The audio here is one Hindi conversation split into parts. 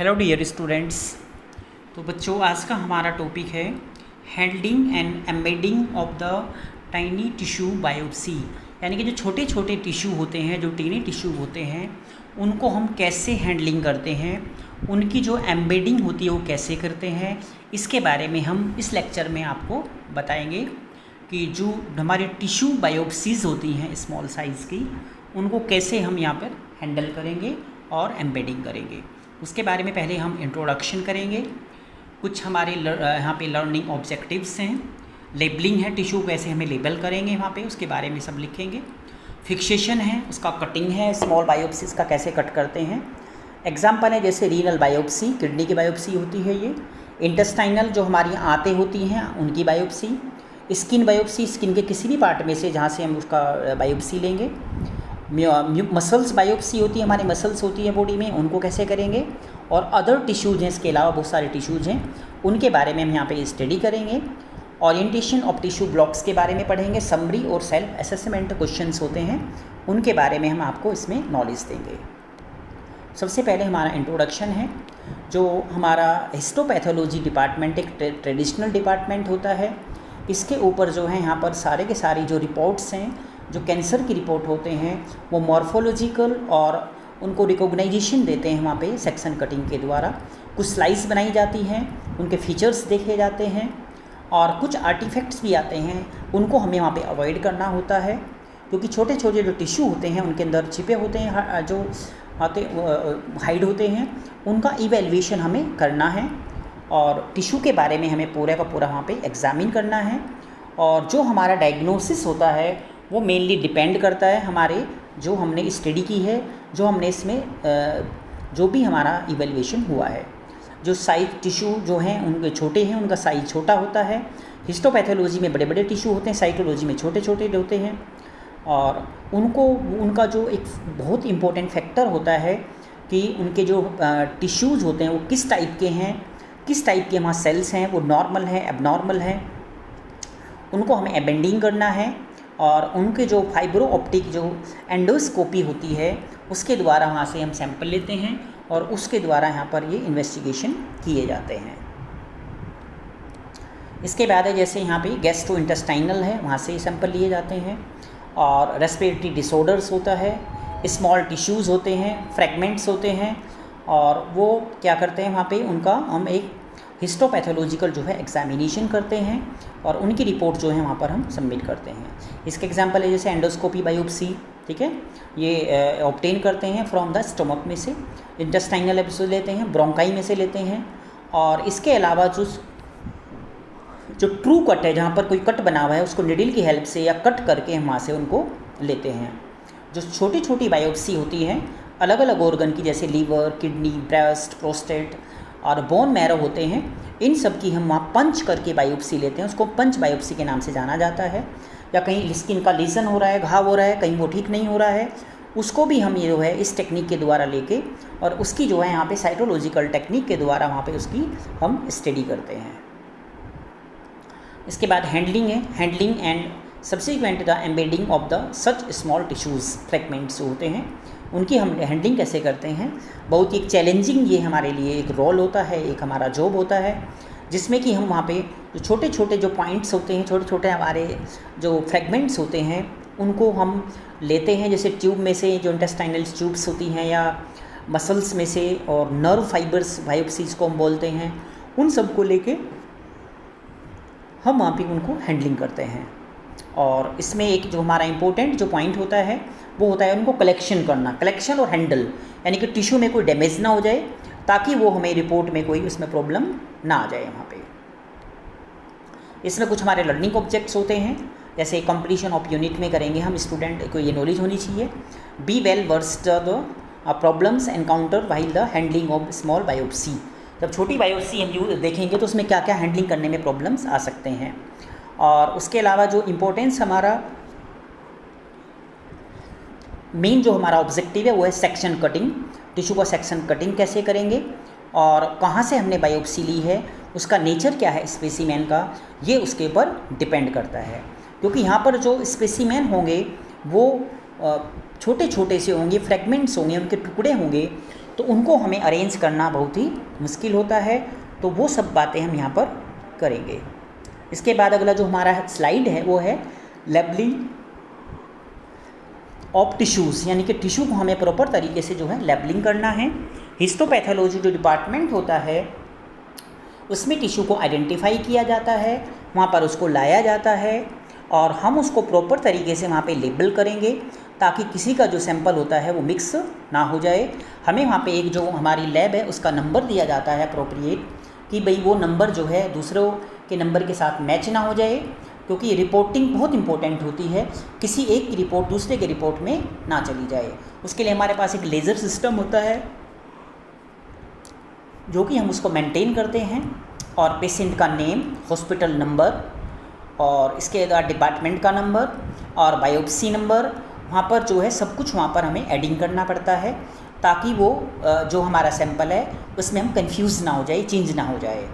Hello dear students. तो बच्चों, आज का हमारा टॉपिक है handling and embedding of the tiny tissue biopsy. यानी कि जो छोटे छोटे टिश्यू होते हैं, जो टीनी टिश्यू होते हैं, उनको हम कैसे हैंडलिंग करते हैं, उनकी जो एम्बेडिंग होती है वो कैसे करते हैं, इसके बारे में हम इस लेक्चर में आपको बताएंगे कि जो हमारे टिश्यू बायोप्सीज़ होती हैं स्मॉल साइज़ की, उनको कैसे हम यहाँ पर हैंडल करेंगे और एम्बेडिंग करेंगे। उसके बारे में पहले हम इंट्रोडक्शन करेंगे। कुछ हमारे यहाँ पे लर्निंग ऑब्जेक्टिव्स हैं, लेबलिंग है, टिश्यू कैसे हमें लेबल करेंगे वहाँ पे, उसके बारे में सब लिखेंगे। फिक्सेशन है, उसका कटिंग है, स्मॉल बायोप्सीज का कैसे कट करते हैं। एग्जाम्पल है जैसे रीनल बायोप्सी, किडनी की बायोप्सी होती है ये। इंटेस्टाइनल जो हमारी आंतें होती हैं उनकी बायोप्सी। स्किन बायोप्सी, स्किन के किसी भी पार्ट में से जहाँ से हम उसका बायोप्सी लेंगे। मसल्स बायोप्सी होती है, हमारे मसल्स होती है बॉडी में, उनको कैसे करेंगे। और अदर टिश्यूज़ हैं, इसके अलावा बहुत सारे टिश्यूज़ हैं, उनके बारे में हम यहाँ पे स्टडी करेंगे। ओरिएंटेशन ऑफ टिश्यू ब्लॉक्स के बारे में पढ़ेंगे। समरी और सेल्फ असेसमेंट क्वेश्चंस होते हैं, उनके बारे में हम आपको इसमें नॉलेज देंगे। सबसे पहले हमारा इंट्रोडक्शन है। जो हमारा हिस्टोपैथोलॉजी डिपार्टमेंट एक ट्रेडिशनल डिपार्टमेंट होता है, इसके ऊपर जो है यहाँ पर सारे के सारी जो रिपोर्ट्स हैं, जो कैंसर की रिपोर्ट होते हैं, वो मॉर्फोलॉजिकल और उनको रिकॉग्नाइजेशन देते हैं वहाँ पे सेक्शन कटिंग के द्वारा। कुछ स्लाइस बनाई जाती हैं, उनके फीचर्स देखे जाते हैं, और कुछ आर्टिफैक्ट्स भी आते हैं, उनको हमें वहाँ पे अवॉइड करना होता है, क्योंकि छोटे छोटे जो टिश्यू होते हैं उनके अंदर छिपे होते हैं, जो हाइड होते हैं, उनका इवेल्युएशन हमें करना है। और टिश्यू के बारे में हमें पूरा का पूरा वहाँ पे एग्जामिन करना है। और जो हमारा डायग्नोसिस होता है वो मेनली डिपेंड करता है हमारे जो हमने स्टडी की है, जो हमने इसमें जो भी हमारा इवेल्युएशन हुआ है। जो साइज टिश्यू जो हैं उनके छोटे हैं, उनका साइज छोटा होता है। हिस्टोपैथोलॉजी में बड़े बड़े टिश्यू होते हैं, साइटोलॉजी में छोटे छोटे होते हैं। और उनका जो एक बहुत इम्पोर्टेंट फैक्टर होता है कि उनके जो टिश्यूज़ होते हैं वो किस टाइप के हैं, किस टाइप के वहाँ सेल्स हैं, वो नॉर्मल हैं, एबनॉर्मल हैं, उनको हमें एबेंडिंग करना है। और उनके जो फाइब्रो ऑप्टिक जो एंडोस्कोपी होती है, उसके द्वारा वहाँ से हम सैंपल लेते हैं और उसके द्वारा यहाँ पर ये इन्वेस्टिगेशन किए जाते हैं। इसके बाद है जैसे यहाँ पे गैस्ट्रोइंटेस्टाइनल है, वहाँ से सैंपल लिए जाते हैं। और रेस्पिरेटरी डिसऑर्डर्स होता है, स्मॉल टिश्यूज़ होते हैं, फ्रैगमेंट्स होते हैं, और वो क्या करते हैं वहाँ पे उनका हम एक हिस्टोपैथोलॉजिकल जो है एग्जामिनेशन करते हैं और उनकी रिपोर्ट जो है वहाँ पर हम सबमिट करते हैं। इसके एग्जांपल है जैसे एंडोस्कोपी बायोप्सी, ठीक है, ये ऑब्टेन करते हैं फ्रॉम द स्टमक में से, इंटेस्टाइनल एपिसोड लेते हैं, ब्रोंकाई में से लेते हैं। और इसके अलावा जो ट्रू कट है, जहाँ पर कोई कट बना हुआ है, उसको निडल की हेल्प से या कट करके हम वहाँ से उनको लेते हैं। जो छोटी छोटी बायोप्सी होती है अलग अलग ऑर्गन की, जैसे लीवर, किडनी, ब्रेस्ट, प्रोस्टेट और बोन मैरो होते हैं, इन सब की हम वहाँ पंच करके बायोप्सी लेते हैं। उसको पंच बायोप्सी के नाम से जाना जाता है। या कहीं स्किन का लीजन हो रहा है, घाव हो रहा है, कहीं वो ठीक नहीं हो रहा है, उसको भी हम ये जो है इस टेक्निक के द्वारा लेके और उसकी जो है यहाँ पे साइटोलॉजिकल टेक्निक के द्वारा वहाँ पे उसकी हम स्टडी करते हैं। इसके बाद हैंडलिंग है। Handling and subsequent the embedding of the such small tissues fragments होते हैं, उनकी हम हैंडलिंग कैसे करते हैं। बहुत ही एक चैलेंजिंग ये हमारे लिए एक रोल होता है, एक हमारा जॉब होता है, जिसमें कि हम वहाँ पे जो छोटे छोटे जो पॉइंट्स होते हैं, छोटे छोटे हमारे जो फ्रैगमेंट्स होते हैं, उनको हम लेते हैं। जैसे ट्यूब में से जो इंटेस्टाइनल ट्यूब्स होती हैं, या मसल्स में से, और नर्व फाइबर्स बायोप्सीज को हम बोलते हैं, उन सब को लेके हम वहाँ पे उनको हैंडलिंग करते हैं। और इसमें एक जो हमारा इम्पोर्टेंट जो पॉइंट होता है वो होता है उनको कलेक्शन करना, कलेक्शन और हैंडल, यानी कि टिश्यू में कोई डैमेज ना हो जाए, ताकि वो हमें रिपोर्ट में कोई उसमें प्रॉब्लम ना आ जाए वहाँ पे। इसमें कुछ हमारे लर्निंग ऑब्जेक्ट्स होते हैं, जैसे कंप्लीशन ऑफ यूनिट में करेंगे हम, स्टूडेंट को ये नॉलेज होनी चाहिए। Be well versed the problems encounter while the handling of small biopsy. जब छोटी बायोप्सी हम देखेंगे तो उसमें क्या क्या हैंडलिंग करने में प्रॉब्लम्स आ सकते हैं। और उसके अलावा जो इम्पोर्टेंस हमारा मेन जो हमारा ऑब्जेक्टिव है वो है सेक्शन कटिंग। टिश्यू का सेक्शन कटिंग कैसे करेंगे और कहाँ से हमने बायोप्सी ली है, उसका नेचर क्या है स्पेसिमेन का, ये उसके ऊपर डिपेंड करता है। क्योंकि यहाँ पर जो स्पेसिमेन होंगे वो छोटे छोटे से होंगे, फ्रैगमेंट्स होंगे, उनके टुकड़े होंगे, तो उनको हमें अरेंज करना बहुत ही मुश्किल होता है। तो वो सब बातें हम यहाँ पर करेंगे। इसके बाद अगला जो हमारा स्लाइड है वो है लेबलिंग ऑफ टिश्यूज़, यानी कि टिश्यू को हमें प्रॉपर तरीके से जो है लेबलिंग करना है। हिस्टोपैथोलॉजी जो डिपार्टमेंट होता है उसमें टिश्यू को आइडेंटिफाई किया जाता है, वहाँ पर उसको लाया जाता है और हम उसको प्रॉपर तरीके से वहाँ पे लेबल करेंगे ताकि किसी का जो सैंपल होता है वो मिक्स ना हो जाए। हमें वहाँ पे एक जो हमारी लैब है उसका नंबर दिया जाता है अप्रोप्रिएट, कि भाई वो नंबर जो है दूसरों के नंबर के साथ मैच ना हो जाए, क्योंकि रिपोर्टिंग बहुत इंपॉर्टेंट होती है, किसी एक की रिपोर्ट दूसरे के रिपोर्ट में ना चली जाए। उसके लिए हमारे पास एक लेज़र सिस्टम होता है जो कि हम उसको मेंटेन करते हैं, और पेशेंट का नेम, हॉस्पिटल नंबर और इसके बाद डिपार्टमेंट का नंबर और बायोप्सी नंबर, वहाँ पर जो है सब कुछ वहाँ पर हमें एडिंग करना पड़ता है ताकि वो जो हमारा सैंपल है उसमें हम कंफ्यूज ना हो जाए, चेंज ना हो जाए।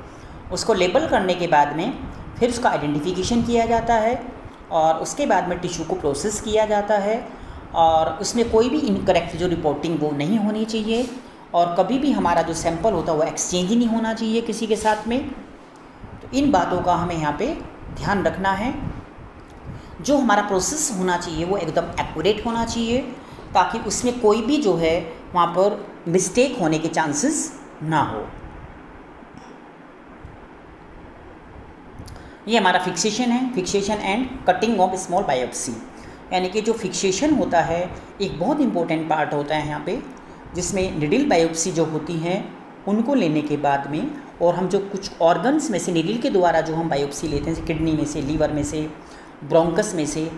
उसको लेबल करने के बाद में फिर उसका आइडेंटिफिकेशन किया जाता है और उसके बाद में टिश्यू को प्रोसेस किया जाता है और उसमें कोई भी इनकरेक्ट जो रिपोर्टिंग वो नहीं होनी चाहिए और कभी भी हमारा जो सैंपल होता है वो एक्सचेंज ही नहीं होना चाहिए किसी के साथ में। तो इन बातों का हमें यहाँ पे ध्यान रखना है। जो हमारा प्रोसेस होना चाहिए वो एकदम एक्यूरेट होना चाहिए ताकि उसमें कोई भी जो है वहाँ पर मिस्टेक होने के चांसेस ना हो। ये हमारा फिक्सेशन है, fixation and cutting of small biopsy, यानी कि जो फिक्सेशन होता है एक बहुत इंपॉर्टेंट पार्ट होता है यहाँ पे, जिसमें निडिल बायोप्सी जो होती हैं उनको लेने के बाद में और हम जो कुछ ऑर्गन्स में से निडिल के द्वारा जो हम बायोप्सी लेते हैं, किडनी में से, लीवर में से, ब्रोंकस में से,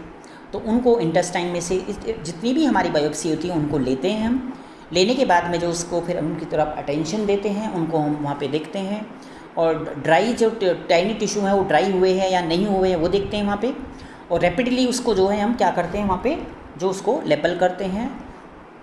तो उनको इंटेस्टाइन में से जितनी भी हमारी बायोप्सी होती है उनको लेते हैं हम। लेने के बाद में जो उसको फिर उनकी तरफ अटेंशन देते हैं, उनको हम वहाँ पे देखते हैं और ड्राई जो टाइनी टिश्यू है वो ड्राई हुए हैं या नहीं हुए हैं वो देखते हैं वहाँ पे, और रैपिडली उसको जो है हम क्या करते हैं वहाँ पे जो उसको लेबल करते हैं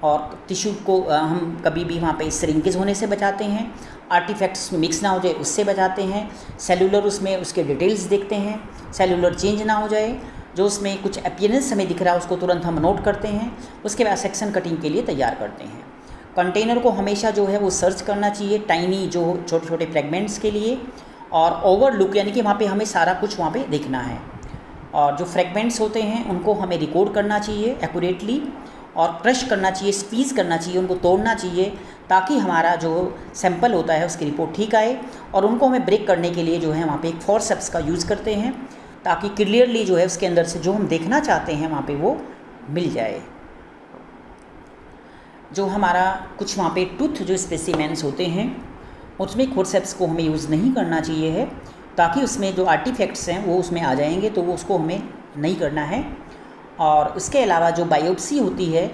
और टिश्यू को हम कभी भी वहाँ पे श्रिंकेज होने से बचाते हैं, आर्टिफैक्ट्स में मिक्स ना हो जाए उससे बचाते हैं, सेलुलर उसमें उसके डिटेल्स देखते हैं, सेलुलर चेंज ना हो जाए, जो उसमें कुछ अपीयरेंस हमें दिख रहा है उसको तुरंत हम नोट करते हैं। उसके बाद सेक्शन कटिंग के लिए तैयार करते हैं। कंटेनर को हमेशा जो है वो सर्च करना चाहिए टाइनी जो छोटे छोटे फ्रेगमेंट्स के लिए, और ओवरलुक यानी कि वहाँ पे हमें सारा कुछ वहाँ पे देखना है, और जो फ्रेगमेंट्स होते हैं उनको हमें रिकॉर्ड करना चाहिए एक्यूरेटली और क्रश करना चाहिए, स्क्वीज़ करना चाहिए, उनको तोड़ना चाहिए ताकि हमारा जो सैंपल होता है उसकी रिपोर्ट ठीक आए। और उनको हमें ब्रेक करने के लिए जो है वहाँ पे एक फोर्सेप्स का यूज़ करते हैं ताकि क्लियरली जो है उसके अंदर से जो हम देखना चाहते हैं वहाँ पे वो मिल जाए। जो हमारा कुछ वहाँ पे टूथ जो स्पेसिमेंस होते हैं उसमें फोर्सेप्स को हमें यूज़ नहीं करना चाहिए है ताकि उसमें जो आर्टिफैक्ट्स हैं वो उसमें आ जाएंगे, तो वो उसको हमें नहीं करना है। और उसके अलावा जो बायोप्सी होती है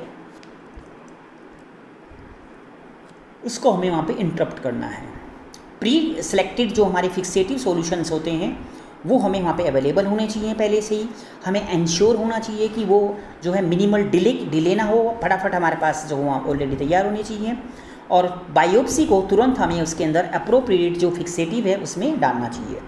उसको हमें वहाँ पे इंटरप्ट करना है। प्री सेलेक्टेड जो हमारे फिक्सेटिव सॉल्यूशंस होते हैं वो हमें वहाँ पे अवेलेबल होने चाहिए पहले से ही। हमें इंश्योर होना चाहिए कि वो जो है मिनिमल डिले ना हो, फटाफट हमारे पास जो वहाँ ऑलरेडी तैयार होने चाहिए। और बायोप्सी को तुरंत हमें उसके अंदर अप्रोप्रिएट जो फिक्सेटिव है उसमें डालना चाहिए।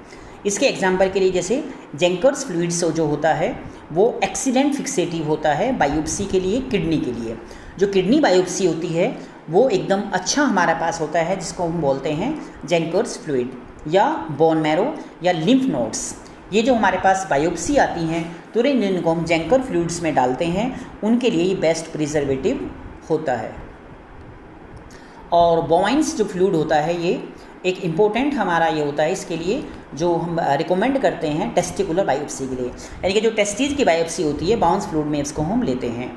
इसके एग्जांपल के लिए जैसे जेंकर्स फ्लूइड्स जो होता है वो एक्सीलेंट फिक्सेटिव होता है बायोप्सी के लिए, किडनी के लिए। जो किडनी बायोप्सी होती है वो एकदम अच्छा हमारे पास होता है, जिसको हम बोलते हैं जेंकर्स फ्लूइड या बोन मैरो या लिम्फ नोड्स। ये जो हमारे पास बायोप्सी आती हैं तुरंत इनको हम जेंकर फ्लूइड्स में डालते हैं, उनके लिए ये बेस्ट प्रिजर्वेटिव होता है। और बोवाइन्स जो फ्लूइड होता है ये एक इम्पोर्टेंट हमारा ये होता है इसके लिए, जो हम रिकमेंड करते हैं टेस्टिकुलर बायोप्सी के लिए, यानी कि जो टेस्टिस की बायोप्सी होती है बाउंस फ्लूइड में इसको हम लेते हैं।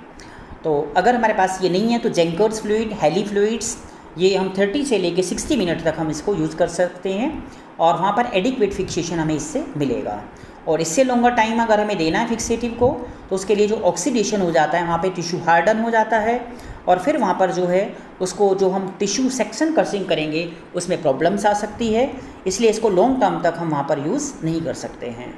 तो अगर हमारे पास ये नहीं है तो जेंकर्स फ्लूइड, हेली फ्लूइड्स, ये हम 30 से लेके 60 मिनट तक हम इसको यूज़ कर सकते हैं और वहाँ पर एडिक्वेट फिक्सेशन हमें इससे मिलेगा। और इससे लॉन्गर टाइम अगर हमें देना है फिक्सेटिव को तो उसके लिए जो ऑक्सीडेशन हो जाता है वहाँ पे टिश्यू हार्डन हो जाता है और फिर वहाँ पर जो है उसको जो हम टिश्यू सेक्शन कर्सिंग करेंगे उसमें प्रॉब्लम्स आ सकती है, इसलिए इसको लॉन्ग टर्म तक हम वहाँ पर यूज़ नहीं कर सकते हैं।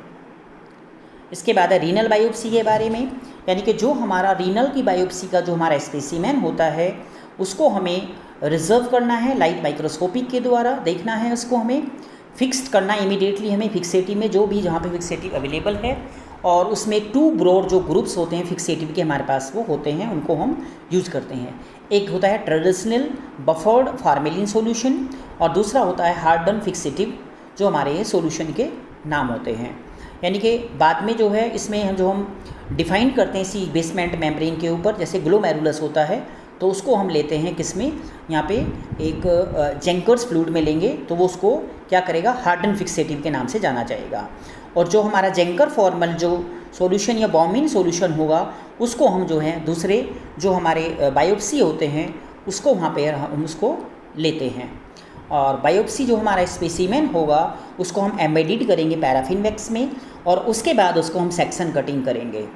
इसके बाद है रीनल बायोप्सी के बारे में, यानी कि जो हमारा रीनल की बायोप्सी का जो हमारा स्पेसिमेन होता है उसको हमें रिजर्व करना है, लाइट माइक्रोस्कोपिक के द्वारा देखना है, उसको हमें फिक्स्ड करना इमीडिएटली हमें फिक्सेटिव में जो भी जहाँ पे फिक्सेटिव अवेलेबल है, और उसमें 2 ब्रॉड जो ग्रुप्स होते हैं फिक्सेटिव के हमारे पास वो होते हैं, उनको हम यूज़ करते हैं। एक होता है ट्रेडिशनल बफर्ड फार्मेलिन सॉल्यूशन और दूसरा होता है हार्डन फिक्सेटिव, जो हमारे ये सॉल्यूशन के नाम होते हैं। यानी कि बाद में जो है इसमें हम डिफ़ाइन करते हैं इसी बेसमेंट मेम्ब्रेन के ऊपर, जैसे ग्लोमेरुलस होता है तो उसको हम लेते हैं किस में, यहाँ पे एक जेंकर्स फ्लूइड में लेंगे तो वो उसको क्या करेगा, हार्डन फिक्सेटिव के नाम से जाना जाएगा। और जो हमारा जेंकर फॉर्मल जो सॉल्यूशन या बॉमिन सॉल्यूशन होगा उसको हम जो है दूसरे जो हमारे बायोप्सी होते हैं उसको वहाँ पे हम उसको लेते हैं। और बायोप्सी जो हमारा स्पेसिमेन होगा उसको हम एम्बेडेड करेंगे पैराफिन वैक्स में और उसके बाद उसको हम सेक्शन कटिंग करेंगे।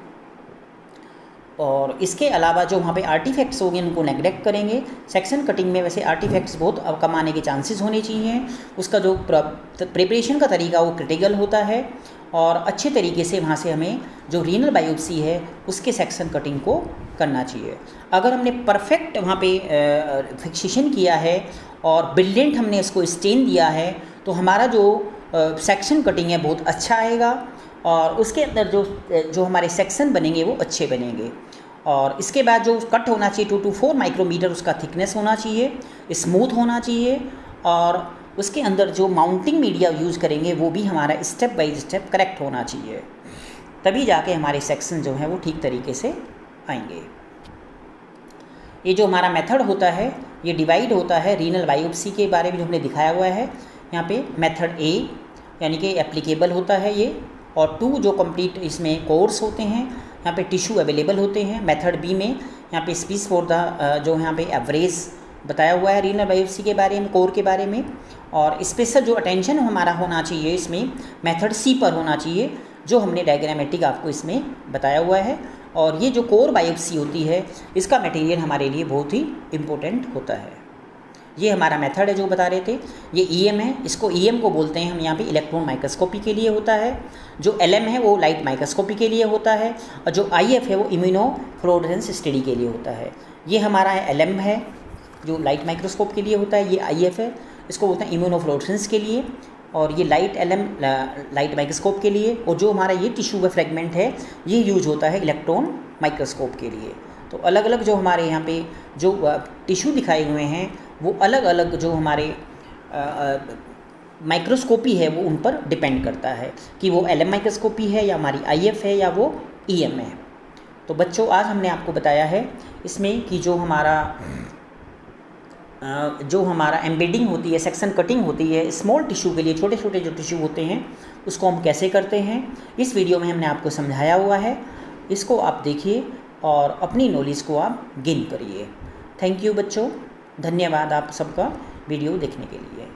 और इसके अलावा जो वहाँ पे आर्टिफैक्ट्स होंगे उनको नेग्लेक्ट करेंगे। सेक्शन कटिंग में वैसे आर्टिफैक्ट्स बहुत कम आने के चांसेस होने चाहिए। उसका जो प्रिपरेशन का तरीका वो क्रिटिकल होता है और अच्छे तरीके से वहाँ से हमें जो रीनल बायोप्सी है उसके सेक्शन कटिंग को करना चाहिए। अगर हमने परफेक्ट वहाँ पे फिक्सेशन किया है और ब्रिलियंट हमने इसको स्टेन दिया है तो हमारा जो सेक्शन कटिंग है बहुत अच्छा आएगा और उसके अंदर जो हमारे सेक्शन बनेंगे वो अच्छे बनेंगे। और इसके बाद जो कट होना चाहिए 2 to 4 माइक्रोमीटर उसका थिकनेस होना चाहिए, स्मूथ होना चाहिए और उसके अंदर जो माउंटिंग मीडिया यूज़ करेंगे वो भी हमारा स्टेप बाय स्टेप करेक्ट होना चाहिए, तभी जाके हमारे सेक्शन जो हैं वो ठीक तरीके से आएंगे। ये जो हमारा मेथड होता है ये डिवाइड होता है रीनल बायोप्सी के बारे में जो हमने दिखाया हुआ है यहाँ पे। मेथड ए यानी कि एप्लीकेबल होता है ये, और 2 जो कंप्लीट इसमें कोर्स होते हैं, यहाँ पे टिश्यू अवेलेबल होते हैं। मेथड बी में यहाँ पे स्पीच फॉर द जो यहाँ पे एवरेज बताया हुआ है रीनल बायोप्सी के बारे में, कोर के बारे में। और स्पेशल जो अटेंशन हमारा होना चाहिए इसमें मेथड सी पर होना चाहिए, जो हमने डायग्रामेटिक आपको इसमें बताया हुआ है। और ये जो कोर बायोप्सी होती है इसका मटेरियल हमारे लिए बहुत ही इम्पोर्टेंट होता है। ये हमारा मेथड है जो बता रहे थे। ये ईएम है, इसको ईएम को बोलते हैं हम यहाँ पे इलेक्ट्रॉन माइक्रोस्कोपी के लिए होता है। जो एलएम है वो लाइट माइक्रोस्कोपी के लिए होता है और जो आईएफ है वो इम्यूनोफ्लोरेसेंस स्टडी के लिए होता है। ये हमारा एलएम है जो लाइट माइक्रोस्कोप के लिए होता है, ये आईएफ है इसको बोलते हैं इम्यूनोफ्लोरेसेंस के लिए, और ये लाइट एलएम लाइट माइक्रोस्कोप के लिए। और जो हमारा ये टिश्यू का फ्रेगमेंट है ये यूज होता है इलेक्ट्रॉन माइक्रोस्कोप के लिए। तो अलग अलग जो हमारे यहाँ पे जो टिश्यू दिखाए हुए हैं वो अलग अलग जो हमारे माइक्रोस्कोपी है वो उन पर डिपेंड करता है कि वो एलएम माइक्रोस्कोपी है या हमारी आईएफ है या वो ईएम है। तो बच्चों आज हमने आपको बताया है इसमें कि जो हमारा एम्बेडिंग होती है, सेक्शन कटिंग होती है स्मॉल टिश्यू के लिए, छोटे छोटे जो टिश्यू होते हैं उसको हम कैसे करते हैं इस वीडियो में हमने आपको समझाया हुआ है। इसको आप देखिए और अपनी नॉलेज को आप गेन करिए। थैंक यू बच्चों, धन्यवाद आप सबका वीडियो देखने के लिए।